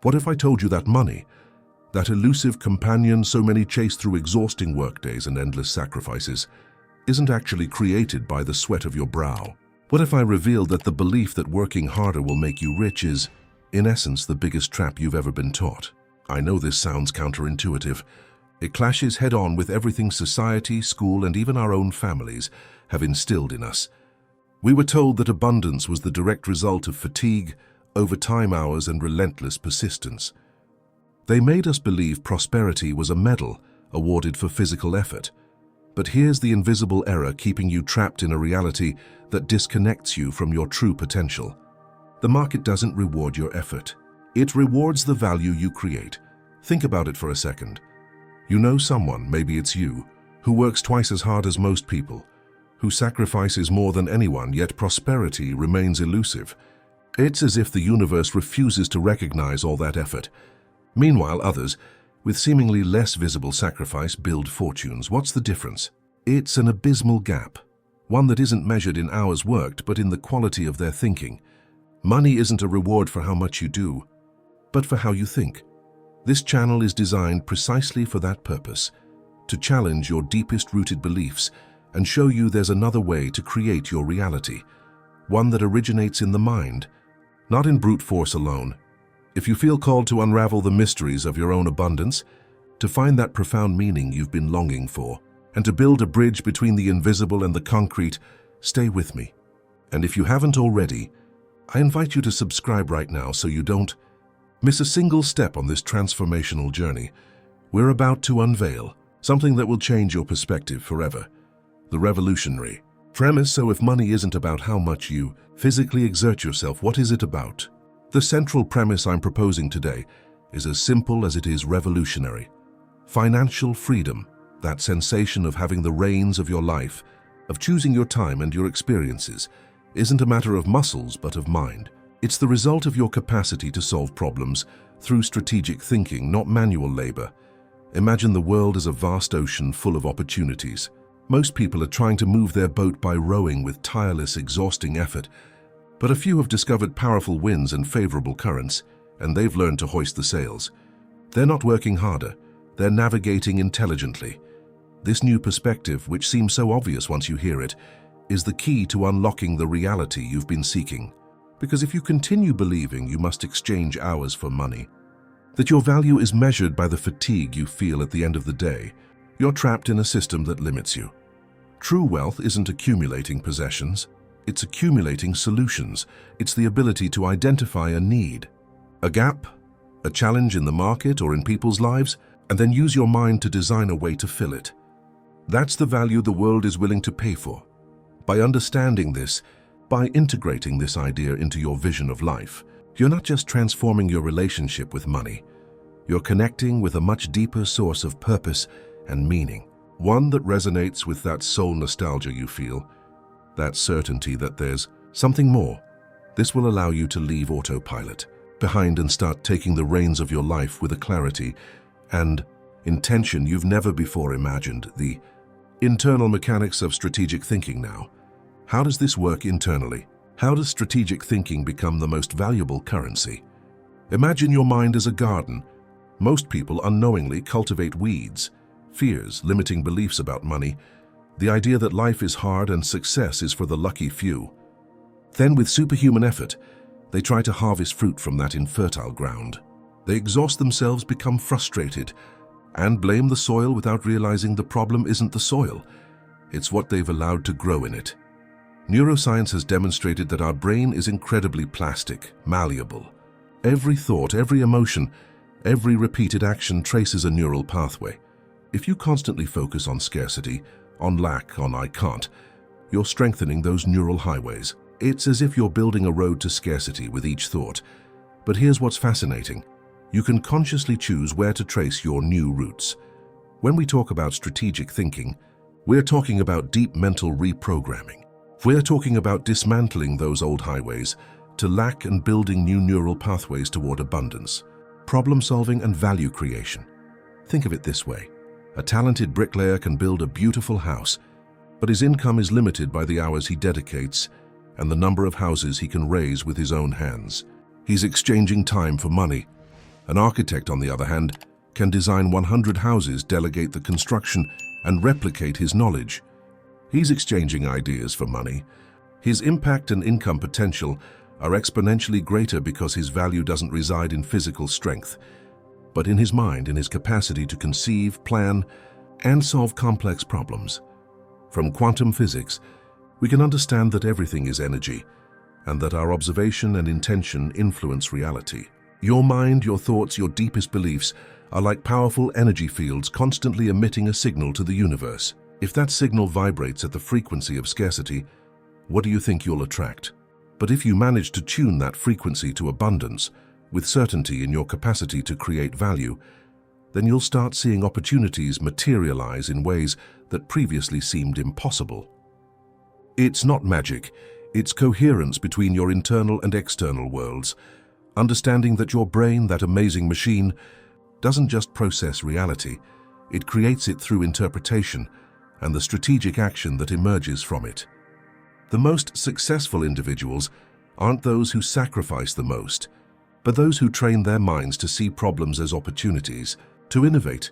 What if I told you that money, that elusive companion so many chase through exhausting workdays and endless sacrifices, isn't actually created by the sweat of your brow? What if I revealed that the belief that working harder will make you rich is, in essence, the biggest trap you've ever been taught? I know this sounds counterintuitive. It clashes head-on with everything society, school, and even our own families have instilled in us. We were told that abundance was the direct result of fatigue, overtime hours, and relentless persistence. They made us believe prosperity was a medal awarded for physical effort. But here's the invisible error keeping you trapped in a reality that disconnects you from your true potential. The market doesn't reward your effort. It rewards the value you create. Think about it for a second. You know someone, maybe it's you, who works twice as hard as most people, who sacrifices more than anyone, yet prosperity remains elusive. It's as if the universe refuses to recognize all that effort. Meanwhile, others, with seemingly less visible sacrifice, build fortunes. What's the difference? It's an abysmal gap, one that isn't measured in hours worked, but in the quality of their thinking. Money isn't a reward for how much you do, but for how you think. This channel is designed precisely for that purpose, to challenge your deepest-rooted beliefs and show you there's another way to create your reality, one that originates in the mind, not in brute force alone. If you feel called to unravel the mysteries of your own abundance, to find that profound meaning you've been longing for, and to build a bridge between the invisible and the concrete, stay with me. And if you haven't already, I invite you to subscribe right now so you don't miss a single step on this transformational journey. We're about to unveil something that will change your perspective forever. The revolutionary premise. So if money isn't about how much you physically exert yourself, what is it about? The central premise I'm proposing today is as simple as it is revolutionary. Financial freedom, that sensation of having the reins of your life, of choosing your time and your experiences, isn't a matter of muscles but of mind. It's the result of your capacity to solve problems through strategic thinking, not manual labor. Imagine the world as a vast ocean full of opportunities. Most people are trying to move their boat by rowing with tireless, exhausting effort, but a few have discovered powerful winds and favorable currents, and they've learned to hoist the sails. They're not working harder, they're navigating intelligently. This new perspective, which seems so obvious once you hear it, is the key to unlocking the reality you've been seeking. Because if you continue believing you must exchange hours for money, that your value is measured by the fatigue you feel at the end of the day, you're trapped in a system that limits you. True wealth isn't accumulating possessions, it's accumulating solutions. It's the ability to identify a need, a gap, a challenge in the market or in people's lives, and then use your mind to design a way to fill it. That's the value the world is willing to pay for. By understanding this, by integrating this idea into your vision of life, you're not just transforming your relationship with money, you're connecting with a much deeper source of purpose and meaning, one that resonates with that soul nostalgia you feel, that certainty that there's something more. This will allow you to leave autopilot behind and start taking the reins of your life with a clarity and intention you've never before imagined. The internal mechanics of strategic thinking now. How does this work internally? How does strategic thinking become the most valuable currency? Imagine your mind as a garden. Most people unknowingly cultivate weeds, fears, limiting beliefs about money, the idea that life is hard and success is for the lucky few. Then, with superhuman effort, they try to harvest fruit from that infertile ground. They exhaust themselves, become frustrated, and blame the soil without realizing the problem isn't the soil. It's what they've allowed to grow in it. Neuroscience has demonstrated that our brain is incredibly plastic, malleable. Every thought, every emotion, every repeated action traces a neural pathway. If you constantly focus on scarcity, on lack, on I can't, you're strengthening those neural highways. It's as if you're building a road to scarcity with each thought. But here's what's fascinating. You can consciously choose where to trace your new routes. When we talk about strategic thinking, we're talking about deep mental reprogramming. We're talking about dismantling those old highways to lack and building new neural pathways toward abundance, problem solving, and value creation. Think of it this way. A talented bricklayer can build a beautiful house, but his income is limited by the hours he dedicates and the number of houses he can raise with his own hands. He's exchanging time for money, An architect, on the other hand, can design 100 houses, delegate the construction, and replicate his knowledge. He's exchanging ideas for money. His impact and income potential are exponentially greater because his value doesn't reside in physical strength, but in his mind, in his capacity to conceive, plan, and solve complex problems. From quantum physics, we can understand that everything is energy, and that our observation and intention influence reality. Your mind, your thoughts, your deepest beliefs are like powerful energy fields constantly emitting a signal to the universe. If that signal vibrates at the frequency of scarcity, what do you think you'll attract? But if you manage to tune that frequency to abundance, with certainty in your capacity to create value, then you'll start seeing opportunities materialize in ways that previously seemed impossible. It's not magic, it's coherence between your internal and external worlds, understanding that your brain, that amazing machine, doesn't just process reality, it creates it through interpretation and the strategic action that emerges from it. The most successful individuals aren't those who sacrifice the most, but those who train their minds to see problems as opportunities, to innovate,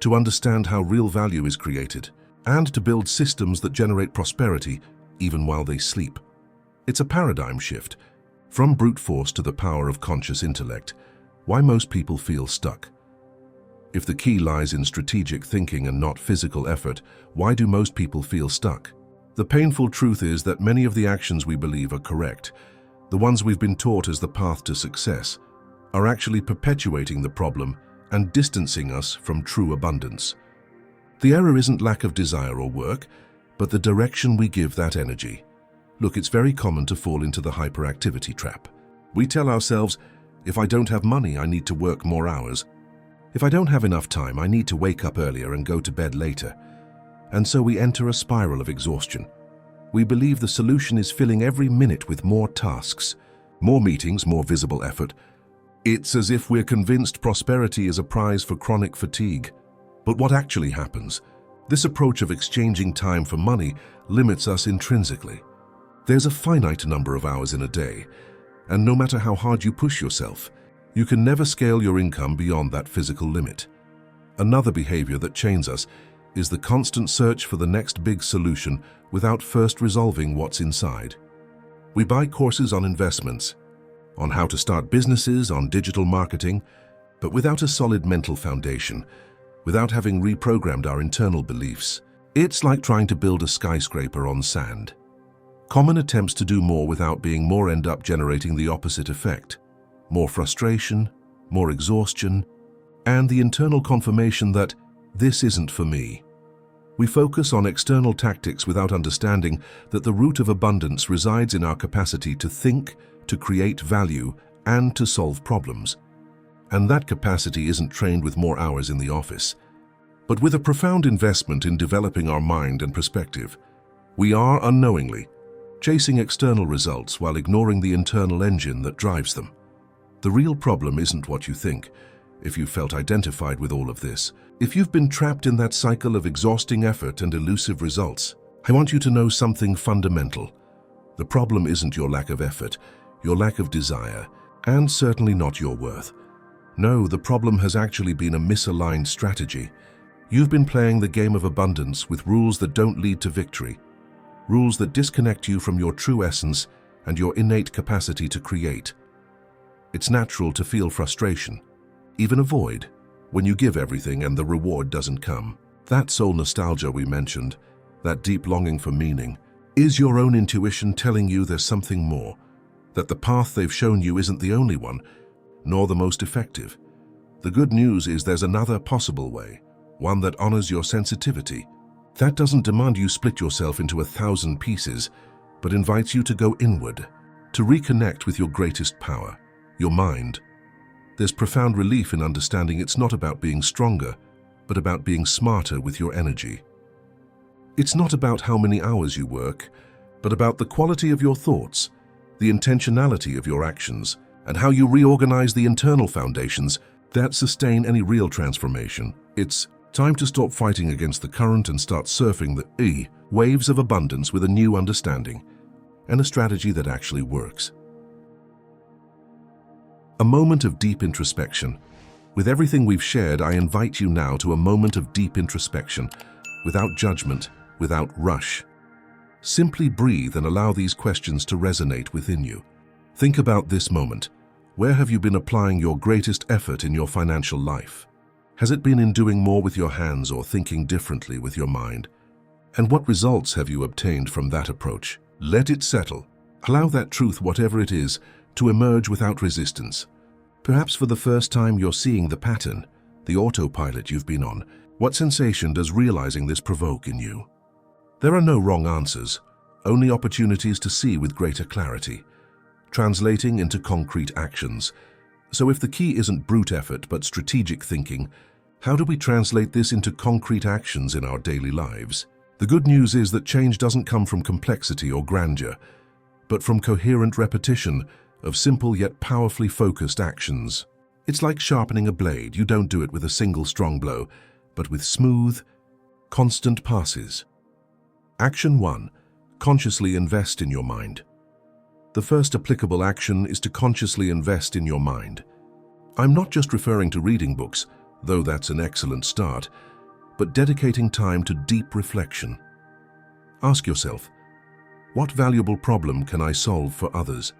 to understand how real value is created, and to build systems that generate prosperity even while they sleep. It's a paradigm shift, from brute force to the power of conscious intellect. Why most people feel stuck? If the key lies in strategic thinking and not physical effort, why do most people feel stuck? The painful truth is that many of the actions we believe are correct, the ones we've been taught as the path to success, are actually perpetuating the problem and distancing us from true abundance. The error isn't lack of desire or work, but the direction we give that energy. Look, it's very common to fall into the hyperactivity trap. We tell ourselves, if I don't have money, I need to work more hours. If I don't have enough time, I need to wake up earlier and go to bed later. And so we enter a spiral of exhaustion. We believe the solution is filling every minute with more tasks, more meetings, more visible effort. It's as if we're convinced prosperity is a prize for chronic fatigue. But what actually happens? This approach of exchanging time for money limits us intrinsically. There's a finite number of hours in a day, and no matter how hard you push yourself, you can never scale your income beyond that physical limit. Another behavior that chains us is the constant search for the next big solution without first resolving what's inside. We buy courses on investments, on how to start businesses, on digital marketing, but without a solid mental foundation, without having reprogrammed our internal beliefs. It's like trying to build a skyscraper on sand. Common attempts to do more without being more end up generating the opposite effect. More frustration, more exhaustion, and the internal confirmation that this isn't for me. We focus on external tactics without understanding that the root of abundance resides in our capacity to think, to create value, and to solve problems. And that capacity isn't trained with more hours in the office, but with a profound investment in developing our mind and perspective. We are unknowingly chasing external results while ignoring the internal engine that drives them. The real problem isn't what you think. If you felt identified with all of this, if you've been trapped in that cycle of exhausting effort and elusive results, I want you to know something fundamental. The problem isn't your lack of effort, your lack of desire, and certainly not your worth. No, the problem has actually been a misaligned strategy. You've been playing the game of abundance with rules that don't lead to victory, rules that disconnect you from your true essence and your innate capacity to create. It's natural to feel frustration, even a void, when you give everything and the reward doesn't come. That soul nostalgia we mentioned, that deep longing for meaning, is your own intuition telling you there's something more, that the path they've shown you isn't the only one, nor the most effective. The good news is there's another possible way, one that honors your sensitivity. That doesn't demand you split yourself into 1,000 pieces, but invites you to go inward, to reconnect with your greatest power, your mind. There's profound relief in understanding it's not about being stronger, but about being smarter with your energy. It's not about how many hours you work, but about the quality of your thoughts, the intentionality of your actions, and how you reorganize the internal foundations that sustain any real transformation. It's time to stop fighting against the current and start surfing the waves of abundance with a new understanding and a strategy that actually works. A moment of deep introspection. With everything we've shared, I invite you now to a moment of deep introspection, without judgment, without rush. Simply breathe and allow these questions to resonate within you. Think about this moment. Where have you been applying your greatest effort in your financial life? Has it been in doing more with your hands or thinking differently with your mind? And what results have you obtained from that approach? Let it settle. Allow that truth, whatever it is, to emerge without resistance. Perhaps for the first time you're seeing the pattern, the autopilot you've been on. What sensation does realizing this provoke in you? There are no wrong answers, only opportunities to see with greater clarity, translating into concrete actions. So if the key isn't brute effort but strategic thinking, how do we translate this into concrete actions in our daily lives? The good news is that change doesn't come from complexity or grandeur, but from coherent repetition of simple yet powerfully focused actions. It's like sharpening a blade. You don't do it with a single strong blow, but with smooth, constant passes. Action 1. Consciously invest in your mind. The first applicable action is to consciously invest in your mind. I'm not just referring to reading books, though that's an excellent start, but dedicating time to deep reflection. Ask yourself, what valuable problem can I solve for others?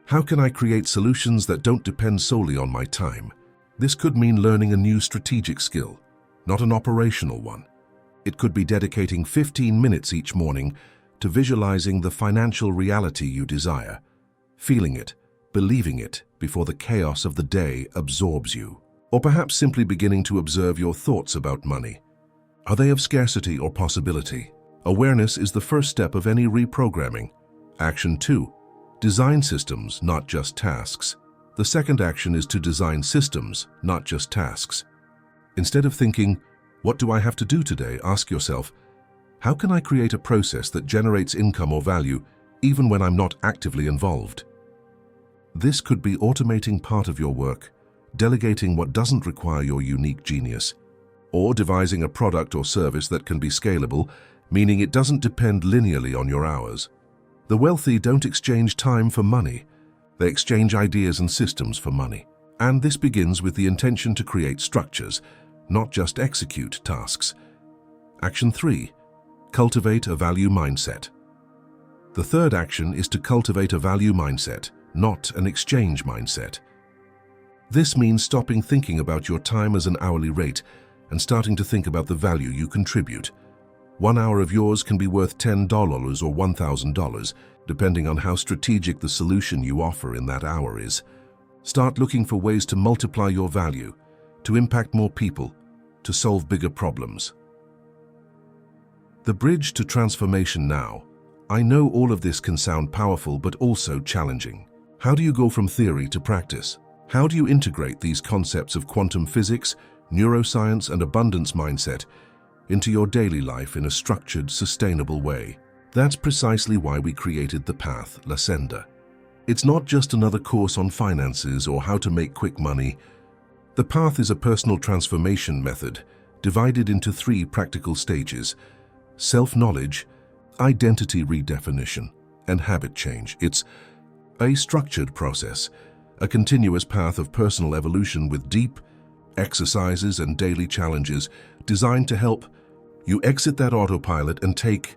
How can I create solutions that don't depend solely on my time? This could mean learning a new strategic skill, not an operational one. It could be dedicating 15 minutes each morning to visualizing the financial reality you desire, feeling it, believing it before the chaos of the day absorbs you. Or perhaps simply beginning to observe your thoughts about money. Are they of scarcity or possibility? Awareness is the first step of any reprogramming. Action 2. Design systems, not just tasks. The second action is to design systems, not just tasks. Instead of thinking, what do I have to do today? Ask yourself, how can I create a process that generates income or value even when I'm not actively involved? This could be automating part of your work, delegating what doesn't require your unique genius, or devising a product or service that can be scalable, meaning it doesn't depend linearly on your hours. The wealthy don't exchange time for money. They exchange ideas and systems for money. And this begins with the intention to create structures, not just execute tasks. Action 3. Cultivate a value mindset. The third action is to cultivate a value mindset, not an exchange mindset. This means stopping thinking about your time as an hourly rate and starting to think about the value you contribute. 1 hour of yours can be worth $10 or $1,000, depending on how strategic the solution you offer in that hour is. Start looking for ways to multiply your value, to impact more people, to solve bigger problems. The bridge to transformation now. I know all of this can sound powerful but also challenging. How do you go from theory to practice? How do you integrate these concepts of quantum physics, neuroscience, and abundance mindset into your daily life in a structured, sustainable way? That's precisely why we created the path, La Senda. It's not just another course on finances or how to make quick money. The path is a personal transformation method divided into 3 practical stages: self-knowledge, identity redefinition, and habit change. It's a structured process, a continuous path of personal evolution with deep exercises and daily challenges designed to help you exit that autopilot and take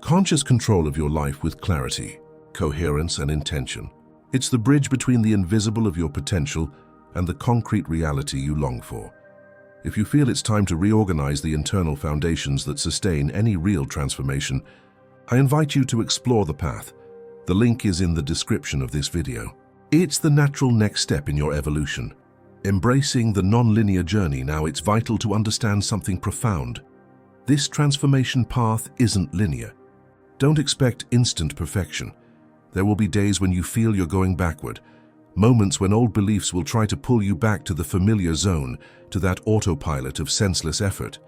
conscious control of your life with clarity, coherence, and intention. It's the bridge between the invisible of your potential and the concrete reality you long for. If you feel it's time to reorganize the internal foundations that sustain any real transformation, I invite you to explore the path. The link is in the description of this video. It's the natural next step in your evolution. Embracing the non-linear journey now, it's vital to understand something profound. This transformation path isn't linear. Don't expect instant perfection. There will be days when you feel you're going backward, moments when old beliefs will try to pull you back to the familiar zone, to that autopilot of senseless effort.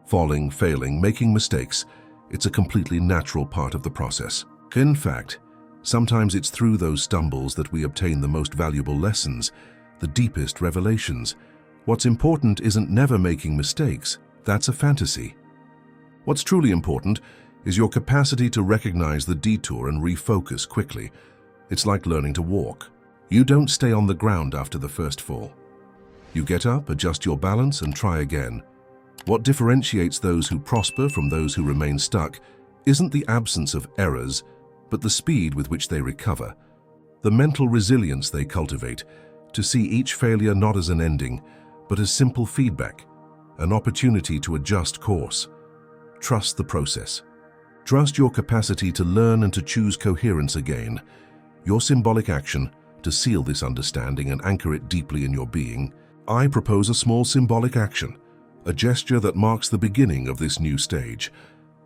Falling, failing, making mistakes, it's a completely natural part of the process. In fact, sometimes it's through those stumbles that we obtain the most valuable lessons, the deepest revelations. What's important isn't never making mistakes. That's a fantasy. What's truly important is your capacity to recognize the detour and refocus quickly. It's like learning to walk. You don't stay on the ground after the first fall. You get up, adjust your balance, and try again. What differentiates those who prosper from those who remain stuck isn't the absence of errors, but the speed with which they recover, the mental resilience they cultivate, to see each failure not as an ending, but as simple feedback, an opportunity to adjust course. Trust the process. Trust your capacity to learn and to choose coherence again. Your symbolic action, to seal this understanding and anchor it deeply in your being, I propose a small symbolic action, a gesture that marks the beginning of this new stage.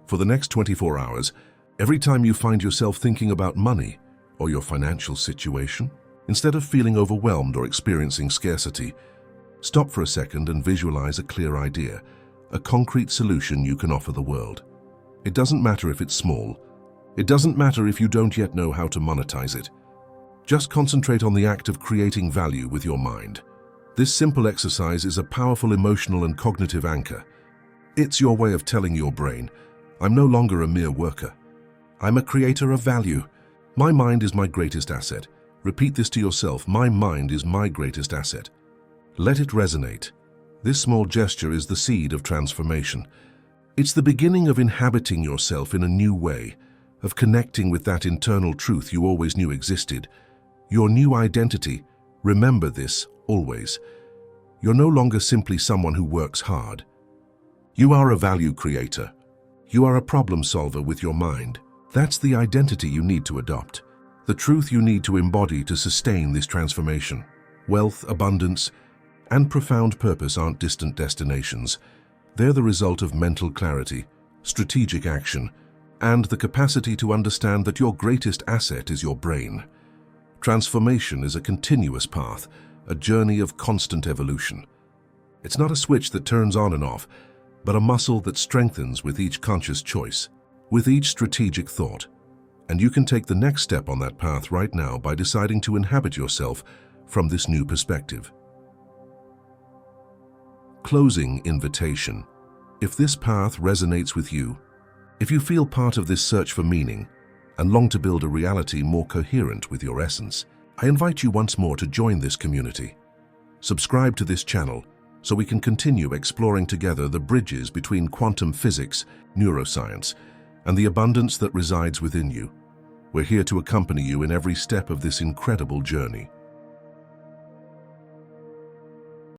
For the next 24 hours, every time you find yourself thinking about money or your financial situation, instead of feeling overwhelmed or experiencing scarcity, stop for a second and visualize a clear idea, a concrete solution you can offer the world. It doesn't matter if it's small. It doesn't matter if you don't yet know how to monetize it. Just concentrate on the act of creating value with your mind. This simple exercise is a powerful emotional and cognitive anchor. It's your way of telling your brain, I'm no longer a mere worker. I'm a creator of value. My mind is my greatest asset. Repeat this to yourself, my mind is my greatest asset. Let it resonate. This small gesture is the seed of transformation. It's the beginning of inhabiting yourself in a new way, of connecting with that internal truth you always knew existed. Your new identity, remember this always. You're no longer simply someone who works hard. You are a value creator. You are a problem solver with your mind. That's the identity you need to adopt, the truth you need to embody to sustain this transformation. Wealth, abundance, and profound purpose aren't distant destinations. They're the result of mental clarity, strategic action, and the capacity to understand that your greatest asset is your brain. Transformation is a continuous path, a journey of constant evolution. It's not a switch that turns on and off, but a muscle that strengthens with each conscious choice, with each strategic thought. And you can take the next step on that path right now by deciding to inhabit yourself from this new perspective. Closing invitation. If this path resonates with you, if you feel part of this search for meaning and long to build a reality more coherent with your essence, I invite you once more to join this community. Subscribe to this channel so we can continue exploring together the bridges between quantum physics, neuroscience, and the abundance that resides within you. We're here to accompany you in every step of this incredible journey.